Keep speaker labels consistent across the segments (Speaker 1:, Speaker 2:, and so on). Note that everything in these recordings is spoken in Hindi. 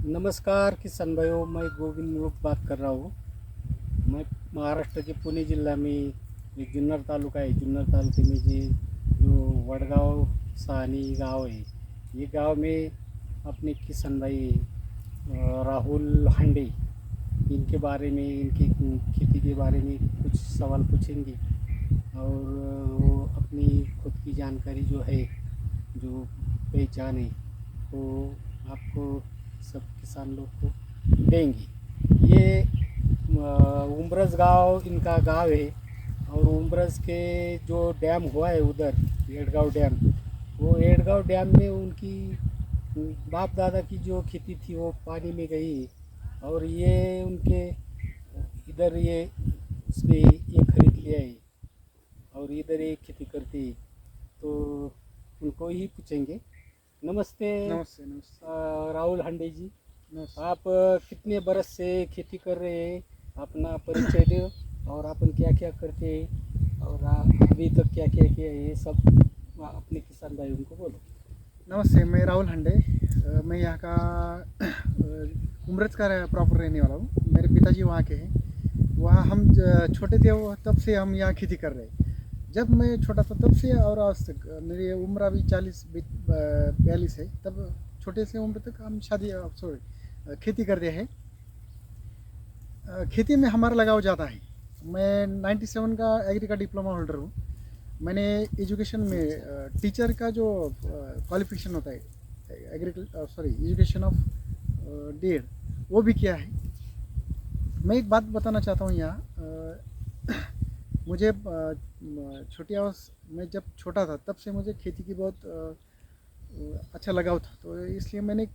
Speaker 1: नमस्कार किसान भाइयों, मैं गोविंद रूप बात कर रहा हूँ। मैं महाराष्ट्र के पुणे जिला में एक जुन्नर तालुका है। जुन्नर तालुके में जो वडगांव सहानी गांव है, ये गांव में अपने किसान भाई राहुल हांडे, इनके बारे में, इनकी खेती के बारे में कुछ सवाल पूछेंगे। और वो अपनी खुद की जानकारी जो है, जो पहचान है, वो आपको सब किसान लोग को देंगे। ये उम्ब्रज गांव इनका गांव है। और उम्ब्रज के जो डैम हुआ है उधर, एडगांव डैम, वो एडगांव डैम में उनकी बाप दादा की जो खेती थी वो पानी में गई। और ये उनके इधर ये उसने ये खरीद लिया है और इधर ये खेती करती है। तो उनको ही पूछेंगे। नमस्ते।
Speaker 2: नमस्ते नमस्ते।
Speaker 1: राहुल हांडे जी,
Speaker 2: नमस्ते।
Speaker 1: आप कितने बरस से खेती कर रहे हैं? अपना परिचय दो और अपन क्या क्या करते हैं और अभी तक क्या क्या किया है, ये सब अपने किसान भाइयों को बोलो।
Speaker 2: नमस्ते, मैं राहुल हंडे। मैं यहाँ का उम्रच का प्रॉपर रहने वाला हूँ। मेरे पिताजी वहाँ के हैं। वहाँ हम छोटे थे, वो तब से हम यहाँ खेती कर रहे हैं। जब मैं छोटा था तब से और आज तक मेरी उम्र अभी 40-42 है। तब छोटे से उम्र तक हम खेती करते हैं। खेती में हमारा लगाव ज़्यादा है। मैं 97 का एग्री का डिप्लोमा होल्डर हूँ। मैंने एजुकेशन में टीचर का जो क्वालिफिकेशन होता है, एजुकेशन ऑफ डीएड, वो भी किया है। मैं एक बात बताना चाहता हूँ यहाँ। मुझे छोटी अवस्था में जब छोटा था तब से मुझे खेती की बहुत अच्छा लगाव था। तो इसलिए मैंने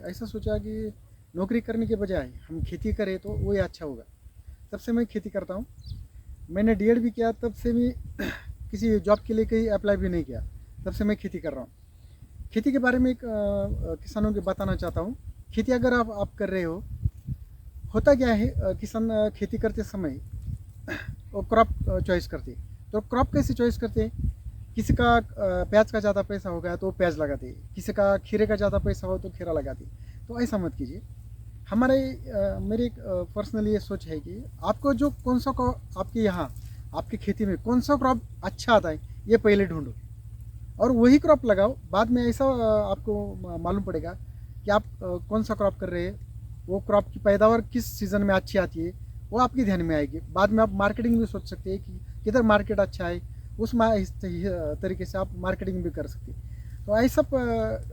Speaker 2: ऐसा सोचा कि नौकरी करने के बजाय हम खेती करें तो वही अच्छा होगा। तब से मैं खेती करता हूँ। मैंने डीएड भी किया, तब से भी किसी जॉब के लिए कहीं अप्लाई भी नहीं किया, तब से मैं खेती कर रहा हूँ। खेती के बारे में एक किसानों को बताना चाहता हूँ। खेती अगर आप कर रहे हो, होता क्या है, किसान खेती करते समय वो क्रॉप चॉइस करते हैं। तो क्रॉप कैसे चॉइस करते हैं? किसी का प्याज का ज़्यादा पैसा हो गया तो प्याज लगाते हैं, किसी का खीरे का ज़्यादा पैसा हो तो खीरा लगाते हैं। तो ऐसा मत कीजिए। हमारे मेरी एक पर्सनली ये सोच है कि आपको जो कौन सा आपके यहाँ आपकी खेती में कौन सा क्रॉप अच्छा आता है, ये पहले ढूंढो और वही क्रॉप लगाओ। बाद में ऐसा आपको मालूम पड़ेगा कि आप कौन सा क्रॉप कर रहे हैं, वो क्रॉप की पैदावार किस सीज़न में अच्छी आती है, वो आपके ध्यान में आएगी। बाद में आप मार्केटिंग भी सोच सकते हैं कि किधर मार्केट अच्छा है, इस तरीके से आप मार्केटिंग भी कर सकते हैं। तो ऐसा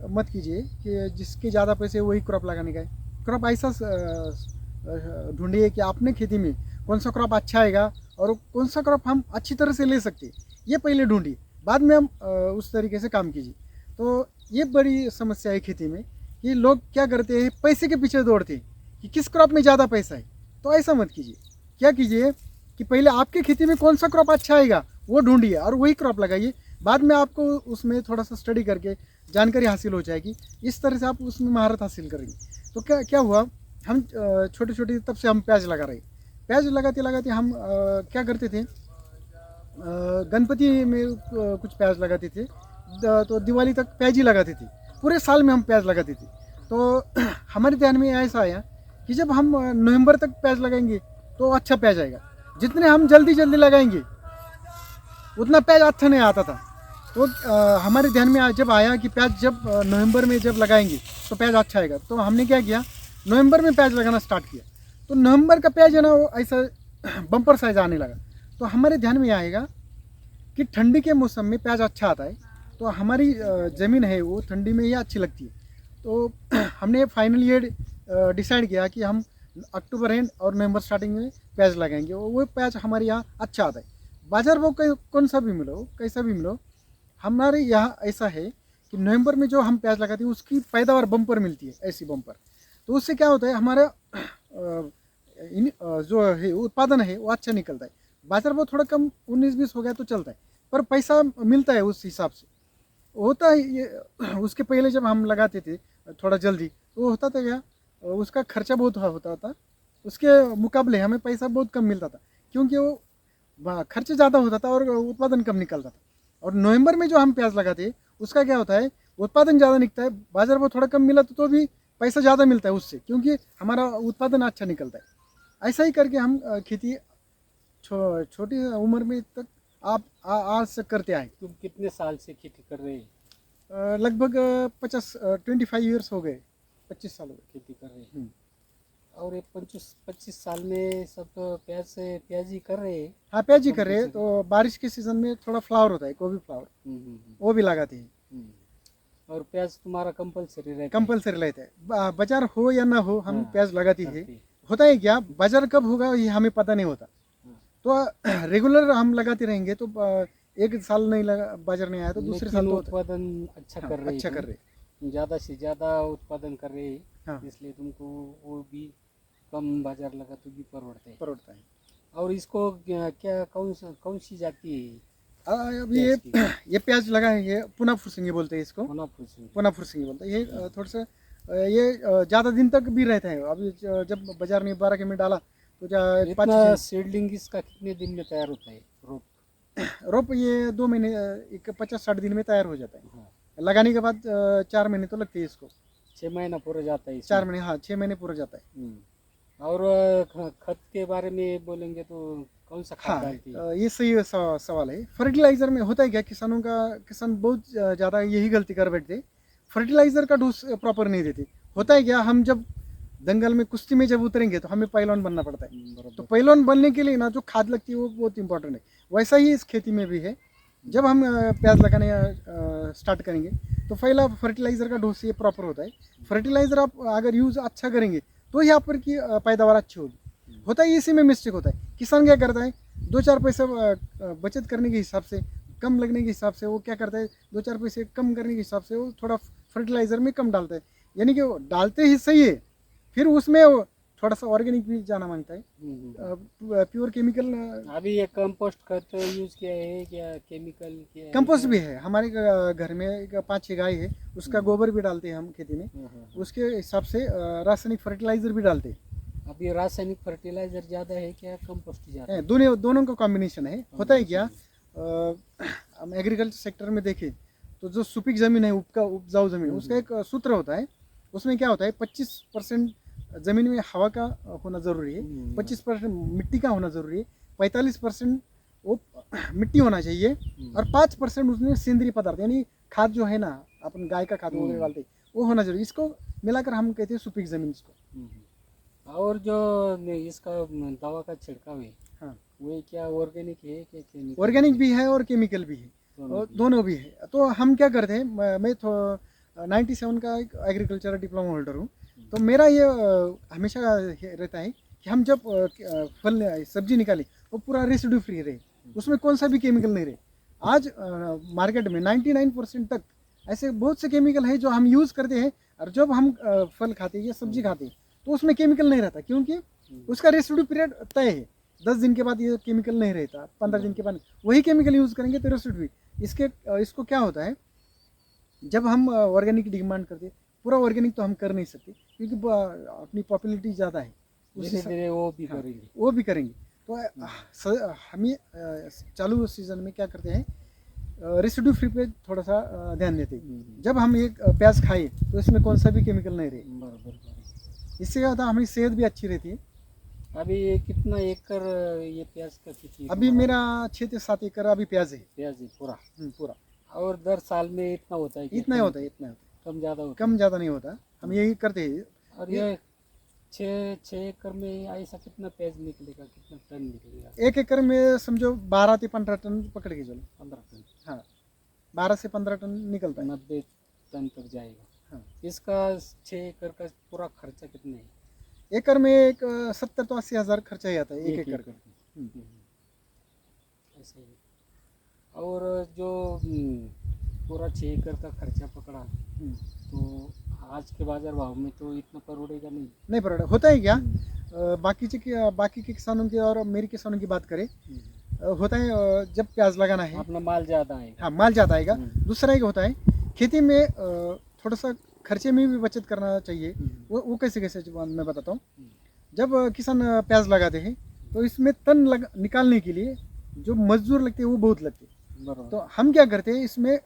Speaker 2: मत कीजिए कि जिसके ज़्यादा पैसे वही क्रॉप लगाने का है। क्रॉप ऐसा ढूंढिए कि आपने खेती में कौन सा क्रॉप अच्छा आएगा और कौन सा क्रॉप हम अच्छी तरह से ले सकते हैं, ये पहले ढूंढिए। बाद में हम उस तरीके से काम कीजिए। तो ये बड़ी समस्या है खेती में कि लोग क्या करते हैं, पैसे के पीछे दौड़ते हैं कि किस क्रॉप में ज़्यादा पैसा है। तो ऐसा मत कीजिए। क्या कीजिए कि पहले आपकी खेती में कौन सा क्रॉप अच्छा आएगा वो ढूंढिए और वही क्रॉप लगाइए। बाद में आपको उसमें थोड़ा सा स्टडी करके जानकारी हासिल हो जाएगी। इस तरह से आप उसमें महारत हासिल करेंगे। तो क्या क्या हुआ, हम छोटे छोटे तब से हम प्याज लगा रहे। प्याज लगाते लगाते हम क्या करते थे, गणपति में कुछ प्याज लगाते थे। तो दिवाली तक प्याज ही लगाते थे। पूरे साल में हम प्याज लगाते थे। तो हमारे ध्यान में ऐसा आया कि जब हम नवंबर तक प्याज लगाएंगे तो अच्छा प्याज आएगा। जितने हम जल्दी जल्दी लगाएंगे उतना प्याज अच्छा नहीं आता था। तो हमारे ध्यान में जब आया कि प्याज जब नवंबर में जब लगाएंगे तो प्याज अच्छा आएगा, तो हमने क्या किया, नवंबर में प्याज लगाना स्टार्ट किया। तो नवंबर का प्याज है ना, वो ऐसा बम्पर साइज आने लगा। तो हमारे ध्यान में आएगा कि ठंडी के मौसम में प्याज अच्छा आता है। तो हमारी ज़मीन है वो ठंडी में ही अच्छी लगती है। तो हमने फाइनल ये डिसाइड किया कि हम अक्टूबर एंड और नवंबर स्टार्टिंग में प्याज लगाएंगे। वो प्याज हमारे यहाँ अच्छा आता है। बाजार वो कौन सा भी मिलो, कैसा भी मिलो, हमारे यहाँ ऐसा है कि नवंबर में जो हम प्याज लगाते हैं उसकी पैदावार बम्पर मिलती है, ऐसी बम्पर। तो उससे क्या होता है, हमारा जो है उत्पादन है वो अच्छा निकलता है। बाजार वो थोड़ा कम 19-20 हो गया तो चलता है, पर पैसा मिलता है उस हिसाब से। होता है ये। उसके पहले जब हम लगाते थे थोड़ा जल्दी, तो होता था क्या, उसका खर्चा बहुत होता था। उसके मुकाबले हमें पैसा बहुत कम मिलता था, क्योंकि वो खर्च ज़्यादा होता था और उत्पादन कम निकलता था। और नवंबर में जो हम प्याज लगाते हैं उसका क्या होता है, उत्पादन ज़्यादा निकलता है। बाजार वो थोड़ा कम मिला तो भी पैसा ज़्यादा मिलता है उससे, क्योंकि हमारा उत्पादन अच्छा निकलता है। ऐसा ही करके हम खेती छोटी उम्र में तक आप आज से करते आए।
Speaker 1: तुम कितने साल से खेती कर रहे हैं?
Speaker 2: लगभग 25 ईयर्स हो गए, 25 साल हो गए।
Speaker 1: खेती कर रहे हैं। और ये 25 साल में सब तो प्याज ही कर रहे हैं।
Speaker 2: हाँ, प्याज ही कर रहे हैं। तो बारिश के सीजन में थोड़ा फ्लावर होता है, गोभी फ्लावर, वो भी लगाते हैं।
Speaker 1: और प्याज तुम्हारा कंपलसरी रहता है?
Speaker 2: कंपलसरी रहता है, बाजार हो या ना हो हम
Speaker 1: हाँ,
Speaker 2: प्याज लगाते हैं।
Speaker 1: करते हैं।
Speaker 2: होता है क्या, बाजार कब होगा ये हमें पता नहीं होता। तो रेगुलर हम लगाते रहेंगे तो एक साल नहीं लगा, बाजार नहीं आया तो दूसरे साल तो होता है।
Speaker 1: उत्पादन अच्छा
Speaker 2: हाँ,
Speaker 1: कर रहे
Speaker 2: अच्छा
Speaker 1: हैं
Speaker 2: कर रहे
Speaker 1: तुम। ज़्यादा से ज़्यादा उत्पादन कर रहे हैं,
Speaker 2: हाँ,
Speaker 1: इसलिए तुमको वो भी कम बाजार लगा तो भी परवड़ता है।
Speaker 2: परोठता है।
Speaker 1: और इसको क्या कौन सी जाती है
Speaker 2: अभी ये
Speaker 1: प्याज की?
Speaker 2: ये प्याज लगा है, ये पुना फुरसिंगी बोलते हैं इसको,
Speaker 1: होना फुलसिंग।
Speaker 2: पुना फुरसिंगी बोलते हैं। ये थोड़ा सा ये ज़्यादा दिन तक भी रहता है। अभी जब बाजार में 12 के में डाला तो
Speaker 1: इतना
Speaker 2: 5
Speaker 1: सीडलिंग इसका कितने दिन में तैयार होता है रोप?
Speaker 2: रोप ये 2 महीने, एक 50-60 दिन में तैयार हो जाता है।
Speaker 1: हाँ,
Speaker 2: लगाने के बाद 4 महीने तो लगते हैं इसको।
Speaker 1: 6 महीना पूरा जाता है इसमें।
Speaker 2: 4 महीने, हाँ 6 महीने पूरा जाता है।
Speaker 1: और खत के बारे में बोलेंगे तो कौन सा खाद
Speaker 2: हाँ,
Speaker 1: डालती है?
Speaker 2: ये सही सवाल है। फर्टिलाइजर में होता है क्या, किसान बहुत ज़्यादा यही गलती कर बैठते, फर्टिलाइजर का डोज प्रॉपर नहीं देते। होता है क्या, हम जब दंगल में कुश्ती में जब उतरेंगे तो हमें पहलवान बनना पड़ता है। तो
Speaker 1: बराबर।
Speaker 2: पहलवान बनने के लिए ना जो खाद लगती है वो बहुत इंपॉर्टेंट है। वैसा ही इस खेती में भी है। जब हम प्याज लगाने स्टार्ट करेंगे तो पहला फर्टिलाइजर का डोज ये प्रॉपर होता है। फर्टिलाइजर आप अगर यूज़ अच्छा करेंगे तो ही आप पर की पैदावार अच्छी होगी। होता है इसी में मिस्टेक होता है। किसान क्या करता है, 2-4 पैसे बचत करने के हिसाब से, कम लगने के हिसाब से वो क्या करता है, 2-4 पैसे कम करने के हिसाब से वो थोड़ा फर्टिलाइजर में कम डालता है। यानी कि वो डालते ही सही है, फिर उसमें वो थोड़ा सा ऑर्गेनिक भी जाना मांगता है। प्योर केमिकल,
Speaker 1: अभी ये कंपोस्ट खत यूज किया है क्या केमिकल किया है?
Speaker 2: कंपोस्ट भी है हमारे घर में। एक 5-6 गाय है, उसका गोबर भी डालते हैं हम खेती में। उसके हिसाब से रासायनिक फर्टिलाइजर भी डालते हैं।
Speaker 1: अभी रासायनिक फर्टिलाइजर ज्यादा है क्या कंपोस्ट ज्यादा है?
Speaker 2: दोनों का कॉम्बिनेशन है। होता है क्या, हम एग्रीकल्चर सेक्टर में देखें तो जो सुपीक ज़मीन है, उपजाऊ ज़मीन, उसका एक सूत्र होता है। उसमें क्या होता है, 25% ज़मीन में हवा का होना ज़रूरी है, 25% मिट्टी का होना ज़रूरी है, 45% वो मिट्टी होना चाहिए, और 5% उसमें सेंद्रीय पदार्थ यानी खाद जो है ना, अपन गाय का खाद वगैरह डालते हैं, वो होना जरूरी। इसको मिलाकर हम कहते हैं सुपीक ज़मीन इसको।
Speaker 1: और जो इसका दवा का छिड़काव है,
Speaker 2: हाँ,
Speaker 1: वो क्या ऑर्गेनिक है क्या केमिकल?
Speaker 2: ऑर्गेनिक भी है और केमिकल भी है, दोनों भी है। तो हम क्या करते हैं, मैं तो 97 का एक एग्रीकल्चर डिप्लोमा होल्डर हूँ। तो मेरा ये हमेशा रहता है कि हम जब फल सब्जी निकालें वो पूरा रेसिड्यू फ्री रहे, उसमें कौन सा भी केमिकल नहीं रहे। आज मार्केट में 99% तक ऐसे बहुत से केमिकल है जो हम यूज़ करते हैं, और जब हम फल खाते हैं या सब्जी खाते हैं तो उसमें केमिकल नहीं रहता, क्योंकि उसका रेसिड्यू पीरियड तय है। 10 दिन के बाद ये केमिकल नहीं रहता, 15 दिन के बाद वही केमिकल यूज़ करेंगे तो रेसिड्यू। इसको क्या होता है, जब हम ऑर्गेनिक की डिमांड करते हैं, पूरा ऑर्गेनिक तो हम कर नहीं सकते क्योंकि अपनी पॉपुलैरिटी ज़्यादा है।
Speaker 1: धीरे वो भी करेंगे।
Speaker 2: वो भी करेंगे। तो हमें चालू सीजन में क्या करते हैं, रेसिड्यू फ्री पे थोड़ा सा ध्यान देते हैं। जब हम एक प्याज खाए तो इसमें कौन सा भी केमिकल नहीं रहे।
Speaker 1: बराबर।
Speaker 2: इससे क्या होता है, हमारी सेहत भी अच्छी रहती है।
Speaker 1: अभी ये कितना एकड़ ये प्याज का खेती?
Speaker 2: अभी मेरा 6 से 7 एकड़ अभी प्याज है।
Speaker 1: प्याज है पूरा?
Speaker 2: पूरा।
Speaker 1: और दर साल में इतना होता है?
Speaker 2: इतना ही होता है, इतना होता है,
Speaker 1: कम ज़्यादा होता
Speaker 2: कम ज़्यादा नहीं होता। हम यही करते हैं।
Speaker 1: और ये 6 एकड़ में ऐसा कितना प्याज निकलेगा, कितना टन निकलेगा?
Speaker 2: 1 एकड़ में समझो 12 से 15 टन पकड़ के चलो।
Speaker 1: 15 टन?
Speaker 2: हाँ, 12 से 15 टन निकलता है।
Speaker 1: 90 टन तक जाएगा।
Speaker 2: हाँ।
Speaker 1: इसका 6 एकड़ का पूरा खर्चा कितना है?
Speaker 2: एकड़ में एक 70 तो 80 हज़ार खर्चा ही आता है एक एकड़ का।
Speaker 1: ऐसे ही। और जो पूरा 6 एकड़ का खर्चा पकड़ा तो आज के बाजार भाव में तो इतना परोड़ेगा नहीं
Speaker 2: परोड़ा। होता है क्या, बाकी के किसानों की और मेरी किसानों की बात करें, होता है जब प्याज लगाना है
Speaker 1: अपना माल ज़्यादा है।
Speaker 2: हाँ, माल ज़्यादा आएगा। दूसरा एक होता है खेती में थोड़ा सा खर्चे में भी बचत करना चाहिए। वो कैसे मैं बताता हूँ। जब किसान प्याज लगाते हैं तो इसमें निकालने के लिए जो मजदूर लगते हैं वो बहुत लगते हैं। तो हम क्या करते हैं, इसमें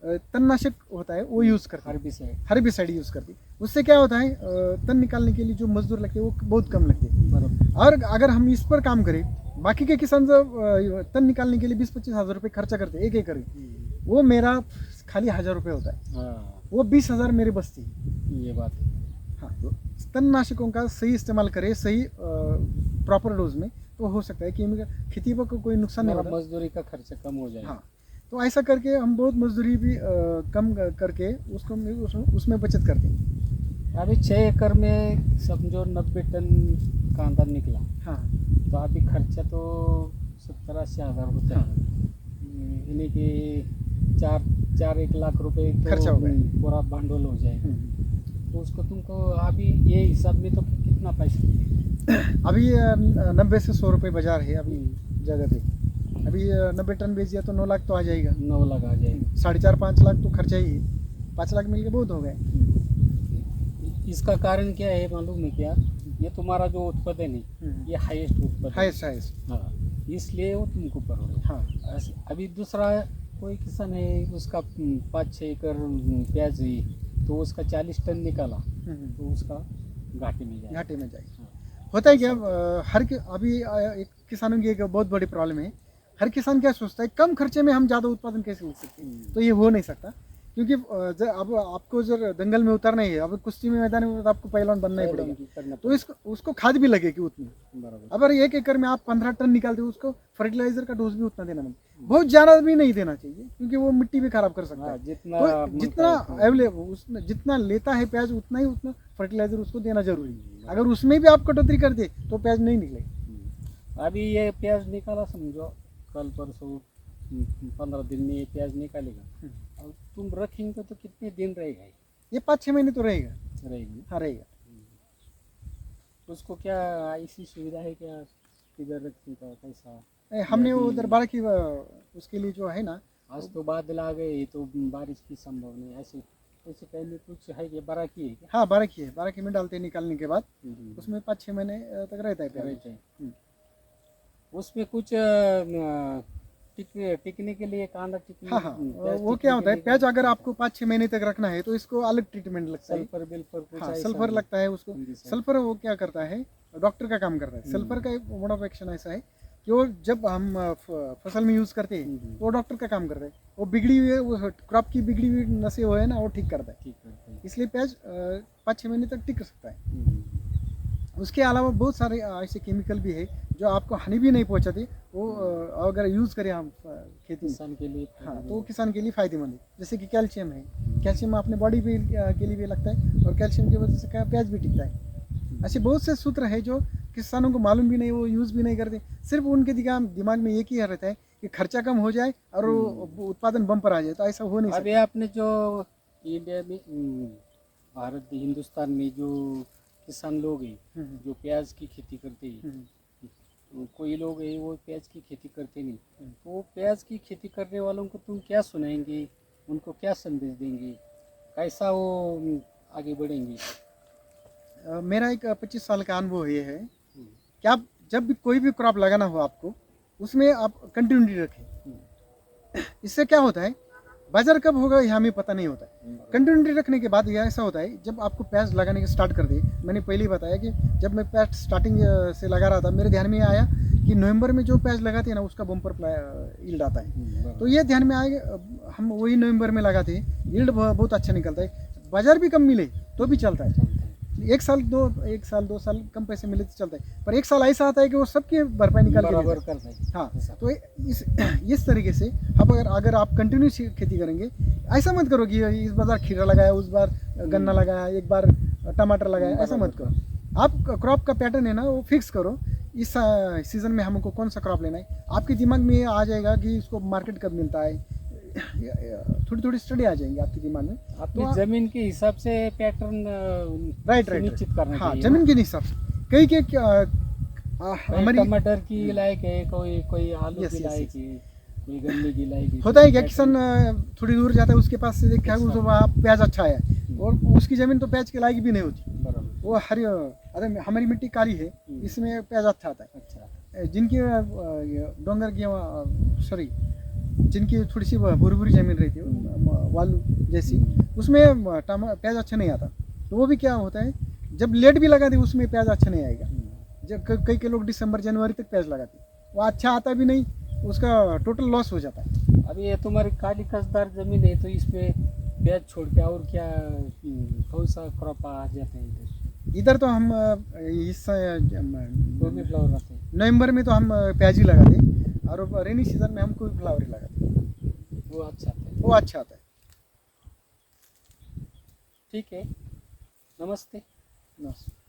Speaker 2: तणनाशक होता है वो यूज़ करते हैं,
Speaker 1: हर्बिसाइड।
Speaker 2: हर्बिसाइड यूज़ करते हैं। उससे क्या होता है तन निकालने के लिए जो मजदूर लगते हैं वो बहुत कम लगते हैं।
Speaker 1: बराबर।
Speaker 2: और अगर हम इस पर काम करें, बाकी के किसान जब तन निकालने के लिए 20-25 हज़ार रुपये खर्चा करते हैं एक एकड़ में, वो मेरा खाली 1,000 रुपये होता है,
Speaker 1: हाँ,
Speaker 2: वो 20,000 मेरी बचती है।
Speaker 1: ये बात है।
Speaker 2: हाँ, तो तणनाशकों का सही इस्तेमाल करें, सही प्रॉपर डोज में, तो हो सकता है कि खेती पर कोई नुकसान नहीं
Speaker 1: हमारा
Speaker 2: होगा।
Speaker 1: मजदूरी का खर्चा कम हो जाएगा।
Speaker 2: हाँ, तो ऐसा करके हम बहुत मजदूरी भी कम करके उसमें बचत करते हैं।
Speaker 1: अभी 6 एकड़ में समझो 90 टन कांदा निकला,
Speaker 2: हाँ
Speaker 1: तो अभी खर्चा तो 70-80 हज़ार होता है। यानी कि 4-1 लाख रुपए तो
Speaker 2: खर्चा हो गया।
Speaker 1: पूरा भांडवल हो जाएगा। तो उसको तुमको अभी ये हिसाब में तो कितना पैसा मिलेगा?
Speaker 2: अभी 90 से 100 रुपये बाजार है अभी जगह पे। अभी 90 टन बेच दिया तो 9 लाख तो आ जाएगा।
Speaker 1: 9 लाख आ जाएगा।
Speaker 2: 4.5-5 लाख तो खर्चा ही है। 5 लाख मिल के बहुत हो गए।
Speaker 1: इसका कारण क्या है मालूम है क्या? ये तुम्हारा जो उत्पादन है ये हाईएस्ट उत्पादन
Speaker 2: हाईएस्ट
Speaker 1: है। हाँ, इसलिए वो तुमको पड़ोगे।
Speaker 2: हाँ
Speaker 1: अभी दूसरा कोई किसान है उसका 5-6 एकड़ प्याज है, तो उसका 40 टन निकाला तो उसका घाटे में जाएगा।
Speaker 2: घाटे में जाएगा।
Speaker 1: हाँ।
Speaker 2: होता है क्या अभी एक किसानों की एक बहुत बड़ी प्रॉब्लम है। हर किसान क्या सोचता है कम खर्चे में हम ज़्यादा उत्पादन कैसे ले सकते हैं, तो ये हो नहीं सकता। क्योंकि अब आपको जब दंगल में उतरना ही है, अब कुश्ती में मैदान में तो आपको पहलवान बनना ही पड़ेगा, तो उसको खाद भी लगेगी उतनी।
Speaker 1: बराबर।
Speaker 2: अगर 1 एकड़ में आप 15 टन निकालते हो, उसको फर्टिलाइजर का डोज भी उतना देना पड़ेगा। बहुत ज़्यादा भी नहीं देना चाहिए क्योंकि वो मिट्टी भी खराब कर सकता है।
Speaker 1: हाँ,
Speaker 2: तो जितना अवेलेबल जितना लेता है प्याज उतना फर्टिलाइजर उसको देना जरूरी है। अगर उसमें भी आप कटौती कर दे तो प्याज नहीं निकलेगी।
Speaker 1: अभी ये प्याज निकाला समझो कल परसों 15 दिन में ये प्याज निकालेगा, और तुम रखेंगे तो कितने दिन रहेगा?
Speaker 2: ये 5-6 महीने तो रहेगा।
Speaker 1: रहेगी।
Speaker 2: हाँ रहेगा।
Speaker 1: उसको क्या ऐसी सुविधा है क्या किधर रखने का कैसा?
Speaker 2: हमने वो उधर बारह की उसके लिए जो है ना,
Speaker 1: आज तो बादल आ गए तो बारिश की संभावना है, ऐसे ऐसे पहले कुछ है कि बड़ा की है क्या?
Speaker 2: हाँ 12 की है। 12 की में डालते हैं निकालने के बाद, उसमें 5-6 महीने तक रहता है प्याज।
Speaker 1: रहते हैं। उसमें कुछ टिकने के लिए कांदा टिकने।
Speaker 2: हाँ हाँ,
Speaker 1: प्याज
Speaker 2: वो
Speaker 1: टिकने
Speaker 2: क्या
Speaker 1: के
Speaker 2: होता है
Speaker 1: लिए
Speaker 2: प्याज
Speaker 1: क्या
Speaker 2: अगर
Speaker 1: होता
Speaker 2: आपको 5-6 महीने तक रखना है तो इसको अलग ट्रीटमेंट लगता है।
Speaker 1: सल्फर बिल्फर कुछ
Speaker 2: हाँ
Speaker 1: ऐसा
Speaker 2: सल्फर
Speaker 1: है?
Speaker 2: लगता है उसको।
Speaker 1: फंगिसाइड।
Speaker 2: सल्फर वो क्या करता है, डॉक्टर का काम करता है। सल्फर का एक मोड ऑफ एक्शन ऐसा है कि वो जब हम फसल में यूज़ करते हैं तो वो डॉक्टर का काम करता है। वो बिगड़ी हुई है, वो क्रॉप की बिगड़ी हुई नसें वो है ना, वो ठीक करता है।
Speaker 1: ठीक करते हैं।
Speaker 2: इसलिए प्याज 5-6 महीने तक टिक सकता है। उसके अलावा बहुत सारे ऐसे केमिकल भी है जो आपको हानि भी नहीं पहुंचाते। वो अगर यूज़ करें हम खेती में,
Speaker 1: किसान के लिए
Speaker 2: हाँ तो वो किसान के लिए फ़ायदेमंद है। जैसे कि कैल्शियम है, कैल्शियम अपने बॉडी पे के लिए भी लगता है, और कैल्शियम की वजह से क्या प्याज भी टिकता है। ऐसे बहुत से सूत्र है जो किसानों को मालूम भी नहीं, वो यूज़ भी नहीं करते। सिर्फ उनके दिमाग में एक ही रहता है कि खर्चा कम हो जाए और वो उत्पादन बम्पर आ जाए, तो ऐसा हो नहीं
Speaker 1: अभी
Speaker 2: सकता।
Speaker 1: आपने जो इंडिया में भारत हिंदुस्तान में जो किसान लोग हैं जो प्याज की खेती करते हैं, तो कोई लोग हैं वो प्याज की खेती करते नहीं, तो वो प्याज की खेती करने वालों को तुम क्या सुनाएंगे, उनको क्या संदेश देंगे, कैसा वो आगे बढ़ेंगे?
Speaker 2: मेरा एक 25 साल का अनुभव ये है कि आप जब भी कोई भी क्रॉप लगाना हो आपको, उसमें आप कंटिन्यूटी रखें। इससे क्या होता है, बाजार कब होगा यह हमें पता नहीं होता है। कंटिन्यूटी रखने के बाद यह ऐसा होता है, जब आपको प्याज लगाने के स्टार्ट कर दे, मैंने पहले ही बताया कि जब मैं प्याज स्टार्टिंग से लगा रहा था, मेरे ध्यान में आया कि नवंबर में जो प्याज लगाते हैं ना उसका बम्पर यील्ड आता है। तो ये ध्यान में आया, हम वही नवंबर में लगाते हैं, यील्ड बहुत अच्छा निकलता है, बाजार भी कम मिले तो भी चलता है। 1 साल 2 साल कम पैसे मिले तो चलता है, पर 1 साल ऐसा आता है कि वो सबकी भरपाई निकाल के
Speaker 1: बराबर
Speaker 2: देता है।
Speaker 1: करता है।
Speaker 2: हाँ, तो इस तरीके से अब अगर आप कंटिन्यू खेती करेंगे, ऐसा मत करो कि इस बार खीरा लगाया, उस बार गन्ना लगाया, एक बार टमाटर लगाया, ऐसा मत करो। आप क्रॉप का पैटर्न है ना वो फिक्स करो, इस सीज़न में हमको कौन सा क्रॉप लेना है, आपके दिमाग में आ जाएगा कि इसको मार्केट कब मिलता है। थोड़ी थोड़ी स्टडी आ जाएंगे आपके दिमाग में।
Speaker 1: अपनी
Speaker 2: तो
Speaker 1: जमीन के हिसाब से पैटर्न
Speaker 2: राइट
Speaker 1: सुनिश्चित करना
Speaker 2: हाँ,
Speaker 1: चाहिए।
Speaker 2: जमीन के हिसाब से कई के
Speaker 1: कोई
Speaker 2: हमारी
Speaker 1: टमाटर की लायक है, कोई आलू
Speaker 2: Yes,
Speaker 1: की
Speaker 2: yes,
Speaker 1: लायक
Speaker 2: yes.
Speaker 1: है, कोई गन्ने की लायक है।
Speaker 2: होता है क्या, किसान थोड़ी दूर जाता है, उसके पास से देखा है उसको वहाँ प्याज अच्छा है, और उसकी ज़मीन तो प्याज के लायक भी नहीं होती।
Speaker 1: बराबर।
Speaker 2: वो अरे हमारी मिट्टी काली है, इसमें प्याज अच्छा आता है।
Speaker 1: अच्छा।
Speaker 2: जिनकी डोंगर की सॉरी जिनकी थोड़ी सी भूरी भूरी ज़मीन रहती है, वालू जैसी, उसमें प्याज अच्छा नहीं आता। तो वो भी क्या होता है, जब लेट भी लगा दी उसमें प्याज अच्छा नहीं आएगा। जब कई कई लोग दिसंबर जनवरी तक प्याज लगाते, वो अच्छा आता भी नहीं, उसका टोटल लॉस हो जाता है।
Speaker 1: अभी ये तुम्हारी काली कसदार जमीन है, तो इसमें प्याज छोड़ के और क्या कौन सा क्रॉप आ जाता है इधर?
Speaker 2: इधर तो हम इस
Speaker 1: वो भी फ्लावर आते हैं,
Speaker 2: नवंबर में तो हम प्याज ही लगाते, और रेनी सीजन में हम कोई फ्लावर ही लगाते,
Speaker 1: वो अच्छा आता है।
Speaker 2: वो अच्छा आता है।
Speaker 1: ठीक है, नमस्ते।
Speaker 2: नमस्ते।